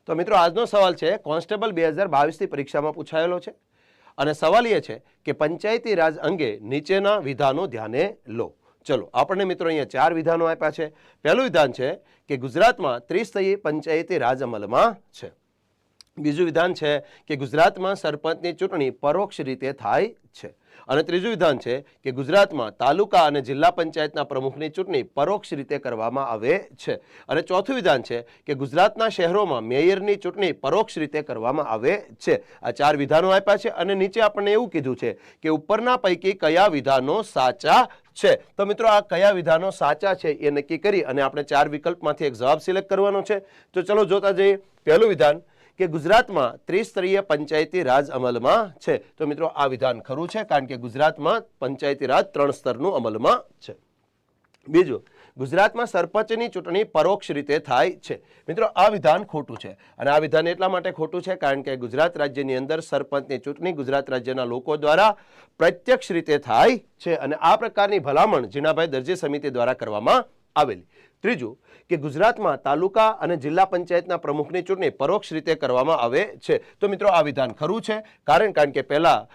તો મિત્રો આજનો સવાલ છે કોન્સ્ટેબલ 2022 ની પરીક્ષામાં પૂછાયેલો છે અને સવાલ એ છે કે પંચાયતી રાજ અંગે નીચેના વિધાનો ધ્યાને લો। ચલો આપણને મિત્રો અહીંયા 4 વિધાનો આપ્યા છે। પહેલું વિધાન છે કે ગુજરાતમાં ત્રિસ્તરીય પંચાયતી રાજ અમલમાં છે। બીજું વિધાન છે કે ગુજરાતમાં સરપંચની ચૂંટણી પરોક્ષ રીતે થાય છે અને ત્રીજું વિધાન છે કે ગુજરાતમાં તાલુકા અને જિલ્લા પંચાયતના પ્રમુખની ચૂંટણી પરોક્ષ રીતે કરવામાં આવે છે અને ચોથું વિધાન છે કે ગુજરાતના શહેરોમાં મેયરની ચૂંટણી પરોક્ષ રીતે કરવામાં આવે છે। આ 4 વિધાનો આપ્યા છે અને નીચે આપણને એવું કીધું છે કે ઉપરના પૈકી કયા વિધાનો સાચા છે। તો મિત્રો આ કયા વિધાનો સાચા છે એ નક્કી કરી અને આપણે 4 વિકલ્પમાંથી એક જવાબ સિલેક્ટ કરવાનો છે। તો ચલો જોતા જઈએ। પહેલું વિધાન કે ગુજરાતમાં ત્રિસ્તરીય પંચાયતી રાજ અમલમાં છે। તો મિત્રો આ વિધાન ખરું છે કારણ કે ગુજરાતમાં પંચાયતી રાજ 3 સ્તરનું અમલમાં છે। બીજું, ગુજરાતમાં સરપંચની ચૂંટણી પરોક્ષ રીતે થાય છે। મિત્રો આ વિધાન ખોટું છે અને આ વિધાન એટલા માટે ખોટું છે કારણ કે ગુજરાત રાજ્યની અંદર સરપંચની ચૂંટણી ગુજરાત રાજ્યના લોકો દ્વારા પ્રત્યક્ષ રીતે થાય છે અને આ પ્રકારની ભલામણ જીણાભાઈ દરજી સમિતિ દ્વારા કરવામાં આવેલી। ત્રીજું કે ગુજરાતમાં તાલુકા અને જિલ્લા પંચાયતના પ્રમુખની ચૂંટણી પરોક્ષ રીતે કરવામાં આવે છે। તો મિત્રો આ વિધાન ખરું છે કારણ કે પહેલા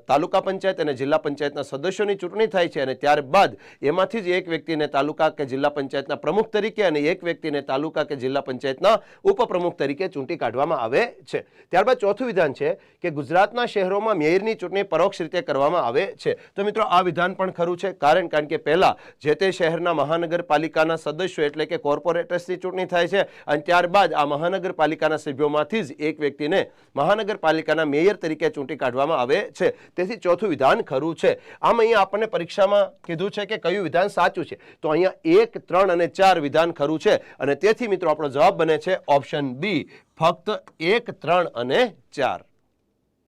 તાલુકા પંચાયત અને જિલ્લા પંચાયતના સદસ્યોની ચૂંટણી થાય છે અને ત્યારબાદ એમાંથી જ એક વ્યક્તિને તાલુકા કે જિલ્લા પંચાયતના પ્રમુખ તરીકે અને એક વ્યક્તિને તાલુકા કે જિલ્લા પંચાયતના ઉપપ્રમુખ તરીકે ચૂંટી કાઢવામાં આવે છે। ત્યારબાદ ચોથું વિધાન છે કે ગુજરાતના શહેરોમાં મેયરની ચૂંટણી પરોક્ષ રીતે કરવામાં આવે છે। તો મિત્રો આ વિધાન પણ ખરું છે કારણ કે પહેલા જે તે શહેરના મહાનગરપાલિકાના સદસ્યો એટલે કે કોર્પોરેટર્સની ચૂંટણી થાય છે અને ત્યારબાદ આ મહાનગરપાલિકાના સભ્યોમાંથી જ એક વ્યક્તિને મહાનગરપાલિકાના મેયર તરીકે ચૂંટી કાઢવામાં આવે છે। તેથી ચોથું વિધાન ખરું છે। આમ અહીંયા આપણને પરીક્ષામાં કીધું છે કે કયું વિધાન સાચું છે તો અહીંયા 1, 3 અને 4 વિધાન ખરું છે અને તેથી મિત્રો આપણો જવાબ બને છે ઓપ્શન બી, ફક્ત 1, 3 અને 4।